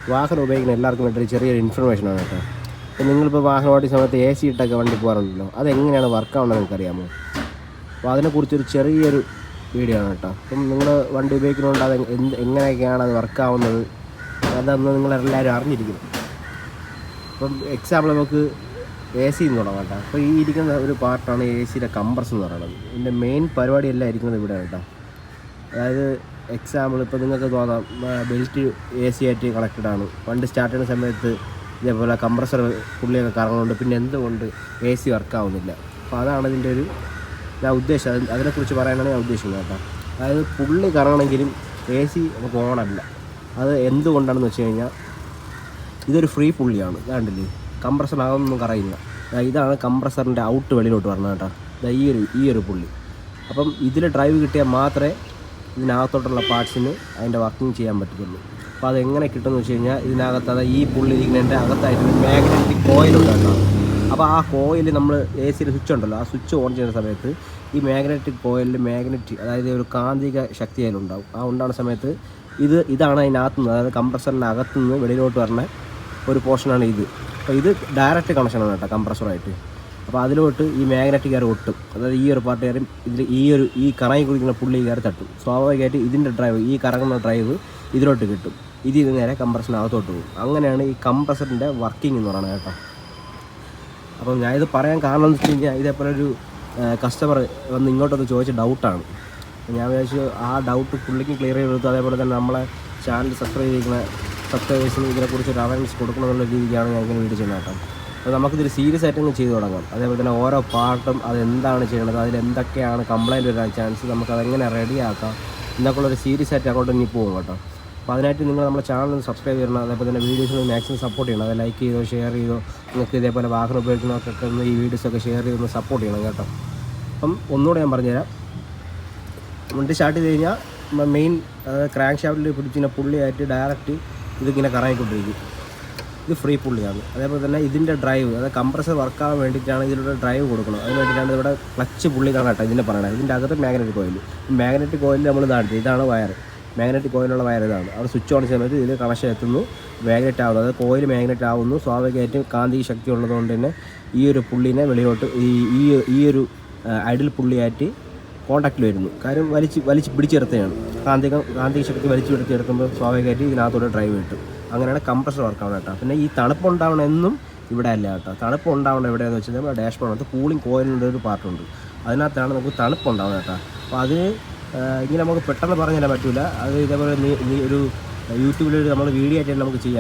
വാഹനം ഉപയോഗിക്കുന്ന എല്ലാവർക്കും വേണ്ടി ചെറിയൊരു ഇൻഫർമേഷനാണ് കേട്ടോ. അപ്പോൾ നിങ്ങളിപ്പോൾ വാഹനം ഓടിക്കുന്ന സമയത്ത് എ സി ഇട്ടൊക്കെ വണ്ടി പോകാറുണ്ടല്ലോ, അതെങ്ങനെയാണ് വർക്കാവുന്നത് നിങ്ങൾക്കറിയാമോ? അപ്പോൾ അതിനെക്കുറിച്ചൊരു ചെറിയൊരു വീഡിയോ ആണ് കേട്ടോ. അപ്പം നിങ്ങൾ വണ്ടി ഉപയോഗിക്കുന്നതുകൊണ്ട് അത് എങ്ങനെയൊക്കെയാണ് അത് വർക്കാവുന്നത് അതൊന്ന് നിങ്ങളെല്ലാവരും അറിഞ്ഞിരിക്കണം. അപ്പം എക്സാമ്പിൾ നമുക്ക് എ സി എന്ന് തുടങ്ങാം കേട്ടോ. അപ്പോൾ ഈ ഇരിക്കുന്ന ഒരു പാർട്ടാണ് എ സിയുടെ കംപ്രസർ എന്ന് പറയുന്നത്. ഇതിൻ്റെ മെയിൻ പരിപാടിയെല്ലാം ഇരിക്കുന്നത് ഇവിടെ കേട്ടോ. അതായത് എക്സാമ്പിൾ ഇപ്പോൾ നിങ്ങൾക്ക് തോന്നാം ബെൽറ്റ് എ സി ആയിട്ട് കണക്റ്റഡ് ആണ്, വണ്ടി സ്റ്റാർട്ട് ചെയ്യുന്ന സമയത്ത് ഇതേപോലെ കംപ്രസർ പുള്ളിയൊക്കെ കറങ്ങുന്നുണ്ട്, പിന്നെ എന്തുകൊണ്ട് എ സി വർക്കാവുന്നില്ല? അപ്പോൾ അതാണ് ഇതിൻ്റെ ഒരു ഞാൻ ഉദ്ദേശിച്ചത്, അതിനെക്കുറിച്ച് പറയാനാണ് ഞാൻ ഉദ്ദേശിക്കുന്നത് കേട്ടോ. അതായത് പുള്ളി കറങ്ങണമെങ്കിലും എ സി നമുക്ക് ഓണല്ല. അത് എന്തുകൊണ്ടാണെന്ന് വെച്ച് കഴിഞ്ഞാൽ ഇതൊരു ഫ്രീ പുള്ളിയാണ്, കണ്ടില്ലേ? കംപ്രസറിനകത്തൊന്നും കറയില്ല. ഇതാണ് കംപ്രസറിൻ്റെ ഔട്ട് വെളിയിലോട്ട് പറഞ്ഞത് കേട്ടോ. ഈ ഒരു പുള്ളി. അപ്പം ഇതിൽ ഡ്രൈവ് കിട്ടിയാൽ മാത്രമേ ഇതിനകത്തോട്ടുള്ള പാർട്സിന് അതിൻ്റെ വർക്കിംഗ് ചെയ്യാൻ പറ്റത്തുള്ളൂ. അപ്പോൾ അതെങ്ങനെ കിട്ടുമെന്ന് വെച്ച് കഴിഞ്ഞാൽ ഇതിനകത്ത് അത് ഈ പുള്ളി ഇരിക്കുന്നതിൻ്റെ അകത്തായിട്ട് മാഗ്നറ്റിക് കോയിലുണ്ട് കേട്ടോ. അപ്പോൾ ആ കോയിൽ നമ്മൾ എ സിയിൽ സ്വിച്ച് ഉണ്ടല്ലോ, ആ സ്വിച്ച് ഓൺ ചെയ്യുന്ന സമയത്ത് ഈ മാഗ്നറ്റിക് കോയിലിൽ അതായത് ഒരു കാന്തിക ശക്തി അതിലുണ്ടാവും. ആ ഉണ്ടാകുന്ന സമയത്ത് ഇതാണ് അതിനകത്തുനിന്ന്, അതായത് കംപ്രസറിൻ്റെ അകത്തുനിന്ന് വെളിയിലോട്ട് വരുന്ന ഒരു പോർഷനാണ് ഇത്. അപ്പോൾ ഇത് ഡയറക്റ്റ് കണക്ഷനാണ് കേട്ടോ കംപ്രസറായിട്ട്. അപ്പോൾ അതിലോട്ട് ഈ മാഗ്നറ്റിക് കയറി ഒട്ടും, അതായത് ഈ ഒരു പാർട്ട് കയറി ഇതിൽ ഈ കറങ്ങി കുടിക്കുന്ന പുള്ളി കയറി തട്ടും. സ്വാഭാവികമായിട്ട് ഇതിൻ്റെ ഡ്രൈവ്, ഈ കറങ്ങുന്ന ഡ്രൈവ് ഇതിലോട്ട് കിട്ടും. ഇത് നേരെ കംപ്രസറിനകത്തോട്ട് പോകും. അങ്ങനെയാണ് ഈ കംപ്രസറിൻ്റെ വർക്കിംഗ് എന്ന് പറയുന്നത് കേട്ടോ. അപ്പം ഞാനിത് പറയാൻ കാരണം എന്ന് വെച്ച് കഴിഞ്ഞാൽ ഇതേപോലെ ഒരു കസ്റ്റമർ വന്ന് ഇങ്ങോട്ടൊന്ന് ചോദിച്ച ഡൗട്ടാണ്. ഞാൻ വിചാരിച്ചു ആ ഡൗട്ട് പുള്ളിക്ക് ക്ലിയർ ചെയ്ത് കൊടുത്തു. അതേപോലെ തന്നെ നമ്മളെ ചാനൽ സബ്സ്ക്രൈബ് ചെയ്യുന്ന സബ്സ്ക്രൈബേഴ്സിന് ഇതിനെക്കുറിച്ച് ഒരു അവയർനെസ് കൊടുക്കണമെന്നുള്ള രീതിക്കാണ് ഞാൻ ഇങ്ങനെ വീഡിയോ ചെയ്യുന്നത് കേട്ടോ. അപ്പോൾ നമുക്കിതൊരു സീരിയസ് ആയിട്ടൊന്ന് ചെയ്ത് തുടങ്ങാം. അതേപോലെ തന്നെ ഓരോ പാർട്ടും അതെന്താണ് ചെയ്യേണ്ടത്, അതിലെന്തൊക്കെയാണ് കംപ്ലയിൻറ്റ് വരാൻ ചാൻസ്, നമുക്കതെങ്ങനെ റെഡിയാക്കാം എന്നൊക്കെയുള്ളൊരു സീരിയസ് ആയിട്ട് അങ്ങോട്ട് ഇനി പോകും കേട്ടോ. അപ്പോൾ അതിനായിട്ട് നിങ്ങൾ നമ്മുടെ ചാനൽ സബ്സ്ക്രൈബ് ചെയ്യണം. അതേപോലെ തന്നെ വീഡിയോസിന് മാക്സിമം സപ്പോർട്ട് ചെയ്യണം. അത് ലൈക്ക് ചെയ്തോ ഷെയർ ചെയ്തോ, നിങ്ങൾക്ക് ഇതേപോലെ വാഹനം ഉപയോഗിക്കുന്നവർക്കൊക്കെ ഒന്ന് ഈ വീഡിയോസൊക്കെ ഷെയർ ചെയ്തൊന്ന് സപ്പോർട്ട് ചെയ്യണം കേട്ടോ. അപ്പം ഒന്നുകൂടെ ഞാൻ പറഞ്ഞുതരാം. വണ്ടി സ്റ്റാർട്ട് ചെയ്ത് കഴിഞ്ഞാൽ മെയിൻ ക്രാങ്ക് ഷാഫ്റ്റിൽ പിടിച്ചിങ്ങനെ പുള്ളിയായിട്ട് ഡയറക്റ്റ് ഇതിങ്ങനെ കറങ്ങിക്കൊണ്ടിരിക്കും. ഇത് ഫ്രീ പുള്ളിയാണ്. അതേപോലെ തന്നെ ഇതിൻ്റെ ഡ്രൈവ്, അതായത് കംപ്രസർ വർക്കാകാൻ വേണ്ടിയിട്ടാണ് ഇതിലൂടെ ഡ്രൈവ് കൊടുക്കണം. അതിന് വേണ്ടിയിട്ടാണ് ഇവിടെ ക്ലച്ച് പുള്ളി കാണാട്ടോ ഇതിൻ്റെ പറയണത്. ഇതിൻ്റെ അകത്ത് മാഗ്നറ്റിക് കോയിൽ, മാഗ്നറ്റിക് കോയിലിൽ നമ്മൾ ഇതാണ് വയർ, മാഗ്നറ്റിക് കോയിലുള്ള വയർ ഇതാണ്. അവിടെ സ്വിച്ച് ഓൺ ചെയ്യുന്ന സമയത്ത് ഇതിൽ കണക്ഷൻ എത്തുന്നു, മാഗ്നറ്റ് ആവുന്നു, അതായത് കോയിൽ മാഗ്നറ്റ് ആവുന്നു. സ്വാഭാവികമായിട്ടും കാന്തിക ശക്തി ഉള്ളതുകൊണ്ട് തന്നെ ഈ ഒരു പുള്ളിനെ വെളിയിലോട്ട് ഈ ഒരു ഐഡിൽ പുള്ളിയായിട്ട് കോൺടാക്റ്റിൽ വരുന്നു. കാര്യം വലിച്ച് പിടിച്ചെടുത്തതാണ്. കാന്തിക ശക്തി വലിച്ചു പിടിച്ചെടുക്കുമ്പോൾ സ്വാഭാവികമായിട്ട് ഇതിനകത്തോടെ ഡ്രൈവ് കിട്ടും. അങ്ങനെയാണ് കംപ്രസർ വർക്കാവുന്നത് കേട്ടോ. പിന്നെ ഈ തണുപ്പുണ്ടാവണമെന്നും ഇവിടെ അല്ല കേട്ടോ. തണുപ്പുണ്ടാവണം എവിടെയാണെന്ന് വെച്ചാൽ നമ്മുടെ ഡാഷ്ബോർഡിനകത്ത് കൂളിംഗ് കോയിലിൻ്റെ ഒരു പാർട്ടുണ്ട്, അതിനകത്താണ് നമുക്ക് തണുപ്പുണ്ടാവുന്നത് കേട്ടോ. അപ്പോൾ അത് ഇങ്ങനെ നമുക്ക് പെട്ടെന്ന് പറഞ്ഞാൽ പറ്റില്ല. അത് ഇതേപോലെ ഒരു യൂട്യൂബിൽ നമ്മൾ വീഡിയോ ആയിട്ട് നമുക്ക് ചെയ്യാം.